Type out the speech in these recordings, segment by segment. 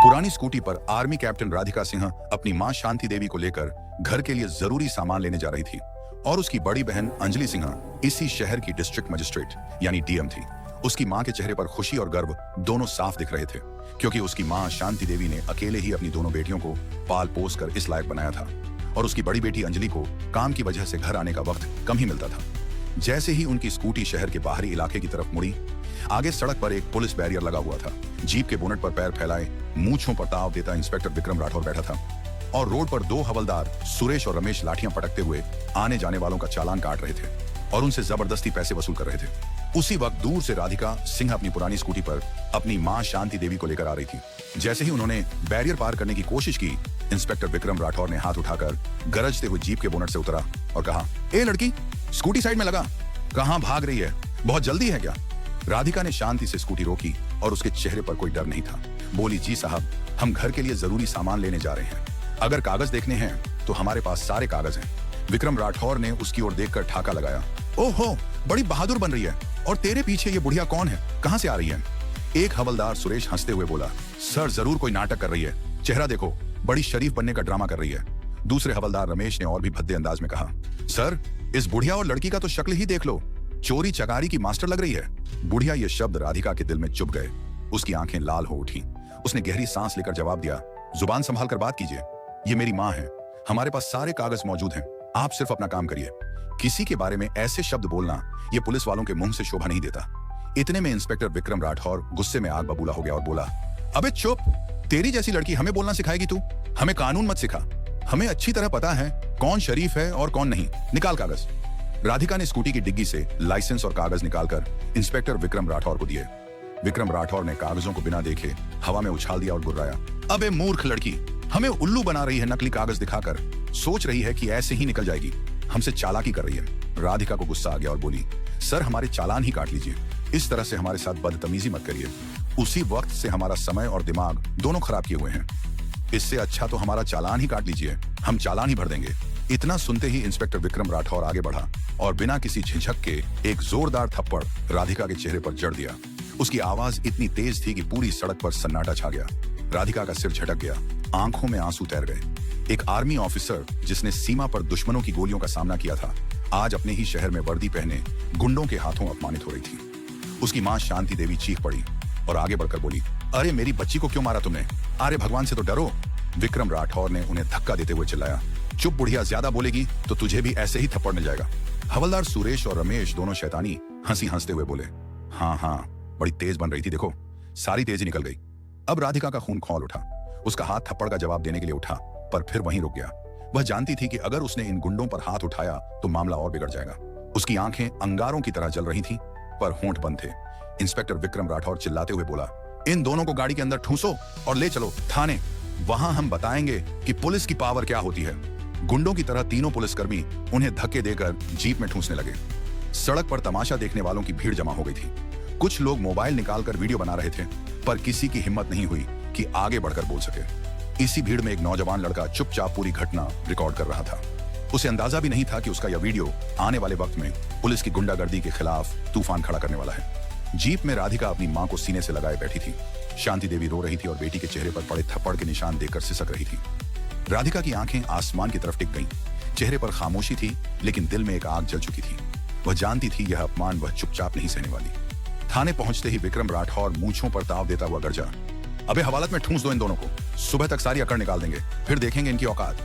पुरानी स्कूटी पर army captain Radhika Singh अपनी मां शांति देवी को लेकर घर के लिए जरूरी सामान लेने जा रही थी और उसकी बड़ी बहन अंजलि सिंह इसी शहर की डिस्ट्रिक्ट मजिस्ट्रेट यानी डीएम थी। उसकी मां के चेहरे पर खुशी और गर्व दोनों साफ दिख रहे थे क्योंकि उसकी मां शांति देवी ने अकेले ही अपनी दोनों बेटियों को पाल पोस कर इस लायक बनाया था और उसकी बड़ी बेटी अंजलि को काम की वजह से घर आने का वक्त कम ही मिलता था। जैसे ही उनकी स्कूटी शहर के बाहरी इलाके की तरफ मुड़ी, आगे सड़क पर एक पुलिस बैरियर लगा हुआ था। जीप के बोनट पर पैर फैलाए मूंछों पर ताव देता इंस्पेक्टर विक्रम राठौर बैठा था और रोड पर दो हवलदार सुरेश और रमेश लाठियां पटकते हुए आने जाने वालों का चालान काट रहे थे और उनसे जबरदस्ती पैसे वसूल कर रहे थे। उसी वक्त दूर से राधिका सिंह अपनी पुरानी स्कूटी पर अपनी मां शांति देवी को लेकर आ रही थी। जैसे ही उन्होंने बैरियर पार करने की कोशिश की, इंस्पेक्टर विक्रम राठौर ने हाथ उठाकर गरजते हुए जीप के बोनट से उतरा और कहा, ए लड़की, स्कूटी साइड में लगा, कहां भाग रही है, बहुत जल्दी है क्या? राधिका ने शांति से स्कूटी रोकी और उसके चेहरे पर कोई डर नहीं था। बोली, जी साहब, हम घर के लिए जरूरी सामान लेने जा रहे हैं, अगर कागज देखने हैं तो हमारे पास सारे कागज हैं। विक्रम राठौर ने उसकी ओर देखकर ठाका लगाया, ओहो, बड़ी बहादुर बन रही है, और तेरे पीछे ये बुढ़िया कौन है, कहां से आ रही है? एक हवलदार सुरेश हंसते हुए बोला, सर जरूर कोई नाटक कर रही है, चेहरा देखो, बड़ी शरीफ बनने का ड्रामा कर रही है। दूसरे हवलदार रमेश ने और भी भद्दे अंदाज में कहा, सर इस बुढ़िया और लड़की का तो शक्ल ही देख लो, चोरी चकारी की मास्टर लग रही है। बुढ़िया ये शब्द राधिका के दिल में चुभ गए। उसकी आंखें लाल हो उठी। उसने गहरी सांस लेकर जवाब दिया, जुबान संभाल कर बात कीजिए, ये मेरी मां है, हमारे पास सारे कागज मौजूद हैं, आप सिर्फ अपना काम करिए। किसी के बारे में ऐसे शब्द बोलना ये पुलिस वालों के मुंह से शोभा नहीं देता। इतने में इंस्पेक्टर विक्रम राठौर गुस्से में आग बबूला हो गया और बोला, अबे चुप, तेरी जैसी लड़की हमें बोलना सिखाएगी तू? हमें कानून मत सिखा, हमें अच्छी तरह पता है कौन शरीफ है और कौन नहीं, निकाल कागज। राधिका ने स्कूटी की डिग्गी से लाइसेंस और कागज निकालकर इंस्पेक्टर विक्रम राठौर को दिए। विक्रम राठौर ने कागजों को बिना देखे हवा में उछाल दिया और गुर्राया, अबे मूर्ख लड़की, हमें उल्लू बना रही है नकली कागज दिखाकर, सोच रही है कि ऐसे ही निकल जाएगी, हमसे चालाकी कर रही है। राधिका को गुस्सा आ गया और बोली, सर हमारे चालान ही काट लीजिए, इस तरह से हमारे साथ बदतमीजी मत करिए, उसी वक्त से हमारा समय और दिमाग दोनों खराब किए हुए हैं, इससे अच्छा तो हमारा चालान ही काट लीजिए, हम चालान ही भर देंगे। इतना सुनते ही इंस्पेक्टर विक्रम राठौर आगे बढ़ा और बिना किसी झिझक के एक जोरदार थप्पड़ राधिका के चेहरे पर जड़ दिया। उसकी आवाज इतनी तेज थी कि पूरी सड़क पर सन्नाटा छा गया। राधिका का सिर झटक गया, आंखों में आंसू तैर गए। एक आर्मी ऑफिसर जिसने सीमा पर दुश्मनों की गोलियों का सामना किया था, आज अपने ही शहर में वर्दी पहने गुंडों के हाथों अपमानित हो रही थी। उसकी मां शांति देवी चीख पड़ी और आगे बढ़कर बोली, अरे मेरी बच्ची को क्यों मारा तुमने? अरे भगवान से तो डरो। विक्रम राठौर ने उन्हें धक्का देते हुए चिल्लाया, चुप बुढ़िया, ज्यादा बोलेगी तो तुझे भी ऐसे ही थप्पड़ मिल जाएगा। हवलदार सुरेश और रमेश दोनों शैतानी हंसी हंसते हुए बोले, हाँ, बड़ी तेज बन रही थी, देखो सारी तेजी निकल गई। अब राधिका का खून खौल उठा। उसका हाथ थप्पड़ का जवाब देने के लिए उठा, पर फिर वहीं रुक गया। वह जानती थी कि अगर उसने इन गुंडों पर हाथ उठाया तो मामला और बिगड़ जाएगा। उसकी आंखें अंगारों की तरह जल रही थीं, पर होंठ बंद थे। इंस्पेक्टर विक्रम राठौर चिल्लाते हुए बोला, इन दोनों को गाड़ी के अंदर ठूंसो और ले चलो थाने, वहां हम बताएंगे कि पुलिस की पावर क्या होती है। गुंडों की तरह तीनों पुलिसकर्मी उन्हें धक्के देकर जीप में ठूंसने लगे। सड़क पर तमाशा देखने वालों की भीड़ जमा हो गई थी। कुछ लोग मोबाइल निकालकर वीडियो बना रहे थे, पर किसी की हिम्मत नहीं हुई कि आगे बढ़कर बोल सके। इसी भीड़ में एक नौजवान लड़का चुपचाप पूरी घटना रिकॉर्ड कर रहा था। उसे अंदाजा भी नहीं था कि उसका यह वीडियो आने वाले वक्त में पुलिस की गुंडागर्दी के खिलाफ तूफान खड़ा करने वाला है। जीप में राधिका अपनी मां को सीने से लगाए बैठी थी। शांति देवी रो रही थी और बेटी के चेहरे पर पड़े थप्पड़ के निशान देखकर सिसक रही थी। राधिका की आंखें आसमान की तरफ टिक गईं। चेहरे पर खामोशी थी, लेकिन दिल में एक आग जल चुकी थी। वह जानती थी यह अपमान वह चुपचाप नहीं सहने वाली। थाने पहुंचते ही विक्रम राठौर मूंछों पर ताव देता हुआ गरजा, अबे हवालत में ठूंस दो इन दोनों को, सुबह तक सारी अकड़ निकाल देंगे, फिर देखेंगे इनकी औकात।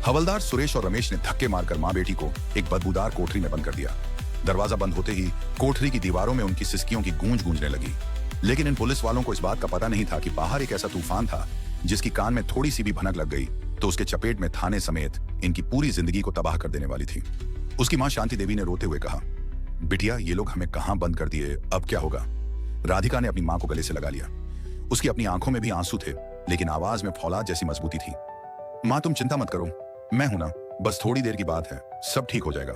हवलदार सुरेश और रमेश ने धक्के मारकर मां बेटी को एक बदबूदार कोठरी में बंद कर दिया। दरवाजा बंद होते ही कोठरी की दीवारों में उनकी सिसकियों की गूंज गूंजने लगी। लेकिन इन पुलिस वालों को इस बात का पता नहीं था कि बाहर एक ऐसा तूफान था जिसकी कान में थोड़ी सी भी भनक लग गई तो उसके चपेट में थाने समेत इनकी पूरी जिंदगी को तबाह कर देने वाली थी। उसकी मां शांति देवी ने रोते हुए कहा, बिटिया, ये लोग हमें कहां बंद कर दिए, अब क्या होगा? राधिका ने अपनी मां को गले से लगा लिया। उसकी अपनी आंखों में भी आंसू थे, लेकिन आवाज में फौलाद जैसी मजबूती थी। मां तुम चिंता मत करो, मैं हूं ना, बस थोड़ी देर की बात है, सब ठीक हो जाएगा।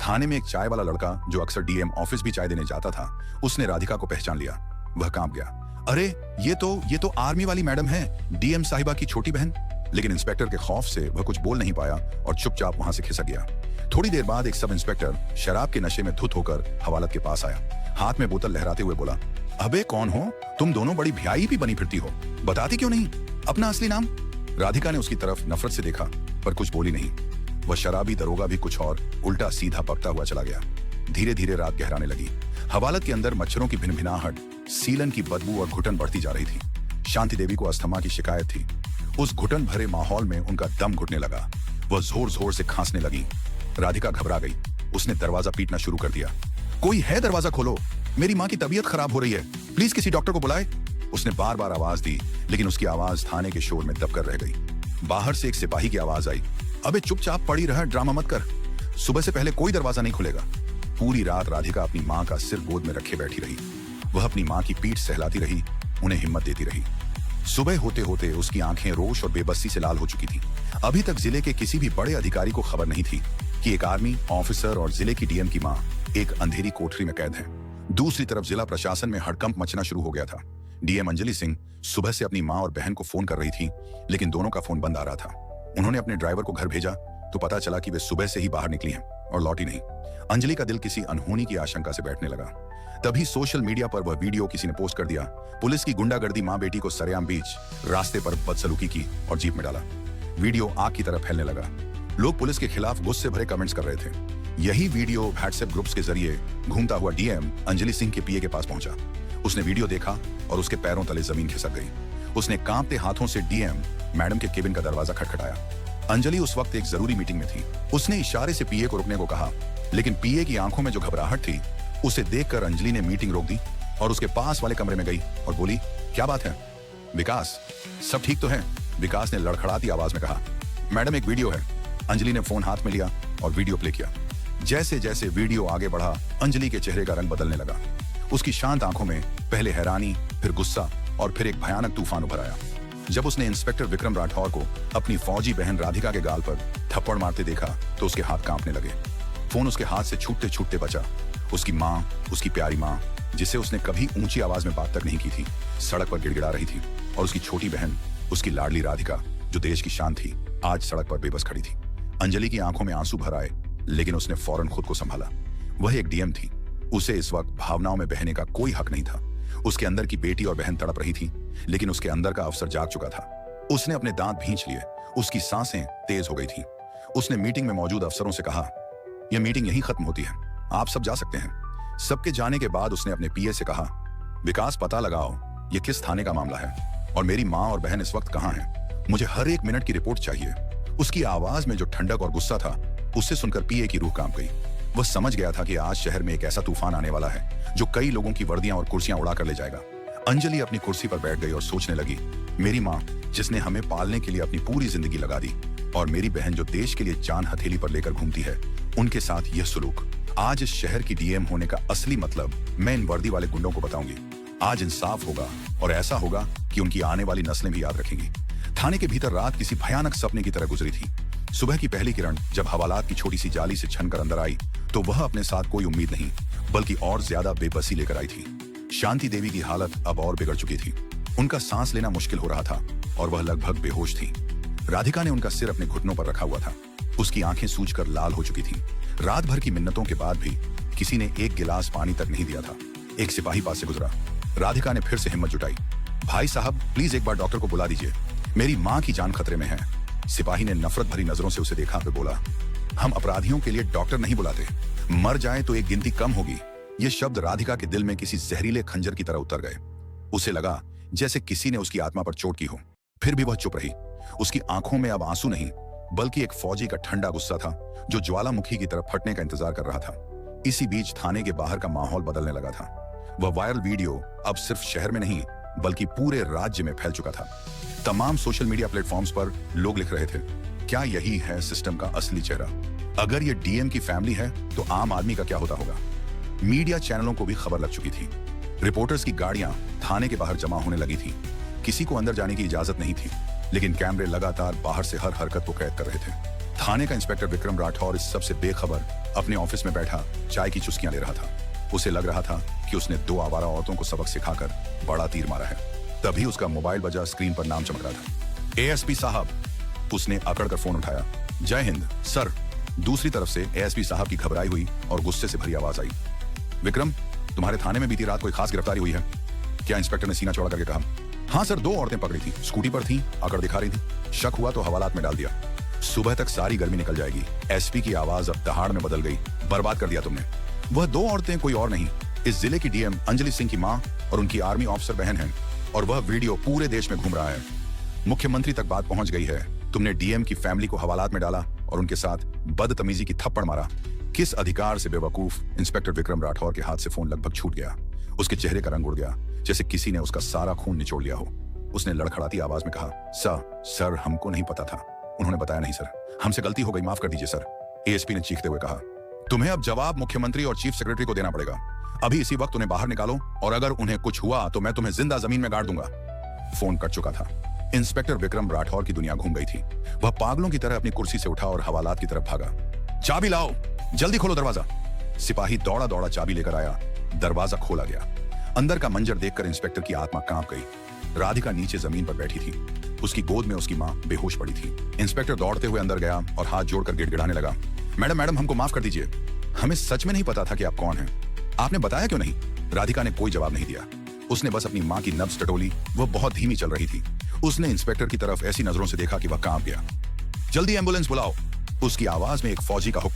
थाने में एक चाय वाला लड़का जो अक्सर डीएम ऑफिस भी चाय देने जाता था, उसने राधिका को पहचान लिया। वह कांप गया, अरे ये तो आर्मी वाली मैडम है, डीएम साहिबा की छोटी बहन। लेकिन इंस्पेक्टर के खौफ से वह कुछ बोल नहीं पाया और चुपचाप वहां से खिसक गया। थोड़ी देर बाद एक सब इंस्पेक्टर शराब के नशे में धुत होकर हवालत के पास आया। हाथ में बोतल लहराते हुए बोला, अबे कौन हो तुम दोनों? बड़ी भ्याई भी बनी फिरती हो, बताती क्यों नहीं? अपना असली नाम? राधिका ने उसकी तरफ नफरत से देखा पर कुछ बोली नहीं। वह शराबी दरोगा भी कुछ और उल्टा सीधा पकता हुआ चला गया। धीरे धीरे रात गहराने लगी। हवालत के अंदर मच्छरों की भिनभिनाहट, सीलन की बदबू और घुटन बढ़ती जा रही थी। शांति देवी को अस्थमा की शिकायत थी। उस घुटन भरे माहौल में उनका दम घुटने लगा। वह जोर जोर से खांसने लगी। राधिका घबरा गई। उसने दरवाजा पीटना शुरू कर दिया। कोई है? दरवाजा खोलो, मेरी माँ की तबीयत खराब हो रही है, प्लीज किसी डॉक्टर को बुलाए। उसने बार बार आवाज दी लेकिन उसकी आवाज थाने के शोर में दबकर रह गई। बाहर से एक सिपाही की आवाज आई, अबे चुपचाप पड़ी रह, ड्रामा मत कर, सुबह से पहले कोई दरवाजा नहीं खुलेगा। पूरी रात राधिका अपनी माँ का सिर गोद में रखे बैठी रही। वह अपनी माँ की पीठ सहलाती रही, उन्हें हिम्मत देती रही। सुबह होते होते उसकी आंखें रोष और बेबसी से लाल हो चुकी थी। अभी तक जिले के किसी भी बड़े अधिकारी को खबर नहीं थी कि एक आर्मी ऑफिसर और जिले की डीएम की मां एक अंधेरी कोठरी में कैद है। दूसरी तरफ जिला प्रशासन में हड़कंप मचना शुरू हो गया था। डीएम अंजलि सिंह सुबह से अपनी मां और बहन को फोन कर रही थी लेकिन दोनों का फोन बंद आ रहा था। उन्होंने अपने ड्राइवर को घर भेजा तो पता चला कि वे सुबह से ही बाहर निकली हैं और लौटी नहीं। अंजलि का दिल किसी अनहोनी की आशंका से बैठने लगा। तभी सोशल मीडिया पर वह वीडियो किसी ने पोस्ट कर दिया। पुलिस की गुंडागर्दी मां बेटी को सरेआम बीच रास्ते पर बदसलूकी की और जीप में डाला। वीडियो आग की तरह फैलने लगा। लोग पुलिस के खिलाफ गुस्से भरे कमेंट्स कर रहे थे। यही वीडियो व्हाट्सएप ग्रुप्स के जरिए घूमता हुआ डीएम अंजलि सिंह के पीए के पास पहुंचा। उसने वीडियो देखा और उसके पैरों तले जमीन खिसक गई। उसने कांपते हाथों से डीएम मैडम के केबिन का दरवाजा खटखटाया। अंजलि उस वक्त एक जरूरी मीटिंग में थी। उसने इशारे से पीए को रुकने को कहा लेकिन पीए की आंखों में जो घबराहट थी उसे देखकर अंजलि ने मीटिंग रोक दी और उसके पास वाले कमरे में गई और बोली, क्या बात है विकास, सब ठीक तो है? विकास ने लड़खड़ाती आवाज में कहा, मैडम एक वीडियो है। अंजलि ने फोन हाथ में लिया और वीडियो प्ले किया। जैसे जैसे वीडियो आगे बढ़ा अंजलि के चेहरे का रंग बदलने लगा। उसकी शांत आंखों में पहले हैरानी, फिर गुस्सा और फिर एक भयानक तूफान उभर आया। जब उसने इंस्पेक्टर विक्रम राठौर को अपनी फौजी बहन राधिका के गाल पर थप्पड़ मारते देखा तो उसके हाथ कांपने लगे। फोन उसके हाथ से छूटते छूटते बचा। उसकी माँ, उसकी प्यारी माँ जिसे उसने कभी ऊंची आवाज में बात तक नहीं की थी, सड़क पर गिड़गिड़ा रही थी और उसकी छोटी बहन, उसकी लाडली राधिका जो देश की शान थी, आज सड़क पर बेबस खड़ी थी। अंजलि की आंखों में आंसू भर आए लेकिन उसने फौरन खुद को संभाला। वह एक डीएम थी। उसे इस वक्त भावनाओं में बहने का कोई हक नहीं था। उसके अंदर की बेटी और बहन तड़प रही थी लेकिन उसके अंदर का अफसर जाग चुका था। उसने अपने दांत भींच लिए। उसकी सांसें तेज हो गई थी। उसने मीटिंग में मौजूद अफसरों से कहा, यह मीटिंग यहीं खत्म होती है, आप सब जा सकते हैं। सबके जाने के बाद उसने अपने पीए से कहा, विकास पता लगाओ ये किस थाने का मामला है और मेरी माँ और बहन इस वक्त कहाँ हैं। मुझे हर एक मिनट की रिपोर्ट चाहिए। उसकी आवाज में जो ठंडक और गुस्सा था उससे सुनकर पीए की रूह कांप गई। वह समझ गया था कि आज शहर में एक ऐसा तूफान आने वाला है जो कई लोगों की वर्दियां और कुर्सियां उड़ा कर ले जाएगा। अंजलि अपनी कुर्सी पर बैठ गई और सोचने लगी, मेरी माँ जिसने हमें पालने के लिए अपनी पूरी जिंदगी लगा दी और मेरी बहन जो देश के लिए जान हथेली पर लेकर घूमती है, उनके साथ यह सुलूक। आज इस शहर की डीएम होने का असली मतलब मैं इन वर्दी वाले गुंडों को बताऊंगी। आज इंसाफ होगा और ऐसा होगा कि उनकी आने वाली नस्लें भी याद रखेंगी। थाने के भीतर रात किसी भयानक सपने की तरह गुजरी थी। सुबह की पहली किरण जब हवालात की छोटी सी जाली से छनकर अंदर आई तो वह अपने साथ कोई उम्मीद नहीं बल्कि और ज्यादा बेबसी लेकर आई थी। शांति देवी की हालत अब और बिगड़ चुकी थी। उनका सांस लेना मुश्किल हो रहा था और वह लगभग बेहोश थी। राधिका ने उनका सिर अपने घुटनों पर रखा हुआ था। उसकी आंखें सूजकर लाल हो चुकी थीं। रात भर की मिन्नतों के बाद भी किसी ने एक गिलास पानी तक नहीं दिया था। एक सिपाही पास से गुजरा। राधिका ने फिर से हिम्मत जुटाई, भाई साहब प्लीज एक बार डॉक्टर को बुला दीजिए, मेरी माँ की जान खतरे में है। सिपाही ने नफरत भरी नजरों से उसे देखा और बोला, हम अपराधियों के लिए डॉक्टर नहीं बुलाते, मर जाए तो एक गिनती कम होगी। ये शब्द राधिका के दिल में किसी जहरीले खंजर की तरह उतर गए। उसे लगा जैसे किसी ने उसकी आत्मा पर चोट की हो। फिर भी वह चुप रही। उसकी आंखों में अब आंसू नहीं बल्कि एक फौजी का ठंडा गुस्सा था जो ज्वालामुखी की तरफ फटने का इंतजार कर रहा था। इसी बीच थाने के बाहर का माहौल बदलने लगा था। वह वायरल वीडियो अब सिर्फ शहर में नहीं बल्कि पूरे राज्य में फैल चुका था। तमाम सोशल मीडिया प्लेटफॉर्म्स पर लोग लिख रहे थे, क्या यही है सिस्टम का असली चेहरा? अगर ये डीएम की फैमिली है तो आम आदमी का क्या होता होगा? मीडिया चैनलों को भी खबर लग चुकी थी। रिपोर्टर्स की गाड़ियां थाने के बाहर जमा होने लगी थी। किसी को अंदर जाने की इजाजत नहीं थी लेकिन कैमरे लगातार बाहर से हर हरकत को कैद कर रहे थे। थाने का इंस्पेक्टर विक्रम राठौर इस सबसे बेखबर अपने ऑफिस में बैठा चाय की चुस्कियां ले रहा था। उसे लग रहा था कि उसने 2 आवारा औरतों को सबक सिखाकर बड़ा तीर मारा है। तभी उसका मोबाइल बजा। स्क्रीन पर नाम चमक रहा था, एएसपी साहब। उसने अकड़ कर फोन उठाया। जय हिंद सर। दूसरी तरफ से एएसपी साहब की घबराई हुई और गुस्से से भरी आवाज आई, विक्रम तुम्हारे थाने में बीती रात कोई खास गिरफ्तारी हुई है क्या? इंस्पेक्टर ने सीना चौड़ा करके कहा। हाँ सर, 2 औरतें पकड़ी थी, स्कूटी पर थी, अकड़ दिखा रही थी। शक हुआ तो हवालात में डाल दिया। सुबह तक सारी गर्मी निकल जाएगी। एसपी की आवाज अब दहाड़ में बदल गई। बर्बाद कर दिया तुमने। वह 2 औरतें कोई और नहीं, इस जिले की डीएम अंजलि सिंह की मां और उनकी आर्मी ऑफिसर बहन है। और वह वीडियो पूरे देश में घूम रहा है। मुख्यमंत्री तक बात पहुंच गई है। तुमने डीएम की फैमिली को हवालात में डाला और उनके साथ बदतमीजी की थप्पड़ मारा। किस अधिकार से बेवकूफ इंस्पेक्टर विक्रम राठौर के हाथ से फोन लगभग छूट गया। उसके चेहरे का रंग उड़ गया, जैसे किसी ने उसका सारा खून निचोड़ लिया हो। उसने लड़खड़ाती आवाज में कहा, सर हमको नहीं पता था। उन्होंने बताया, नहीं सर, हमसे गलती हो गई, माफ कर दीजिए सर। एएसपी ने चीखते हुए कहा, तुम्हें अब जवाब मुख्यमंत्री और चीफ सेक्रेटरी को देना पड़ेगा। अभी इसी वक्त उन्हें बाहर निकालो, और अगर उन्हें कुछ हुआ तो मैं तुम्हें जिंदा जमीन में गाड़ दूंगा। फोन कट चुका था। इंस्पेक्टर विक्रम राठौर की दुनिया घूम गई थी। वह पागलों की तरह अपनी कुर्सी से उठा और हवालात की तरफ भागा। चाबी लाओ, जल्दी खोलो दरवाजा। सिपाही दौड़ा दौड़ा चाबी लेकर आया। दरवाजा खोला गया। अंदर का मंजर देखकर इंस्पेक्टर की आत्मा कांप गई। राधिका नीचे जमीन पर बैठी थी। उसकी गोद में उसकी मां बेहोश पड़ी थी। इंस्पेक्टर दौड़ते हुए अंदर गया और हाथ जोड़कर गिड़गिड़ाने लगा, मैडम हमको माफ कर दीजिए। हमें सच में नहीं पता था कि आप कौन हैं। आपने बताया क्यों नहीं? राधिका ने कोई जवाब नहीं दिया। उसने बस अपनी मां की नब्ज टटोली। वह बहुत धीमी चल रही थी। उसने इंस्पेक्टर की तरफ ऐसी नजरों से देखा कि वह कांप गया। जल्दी एम्बुलेंस बुलाओ। उसकी आवाज में एक फौजी का हुक्म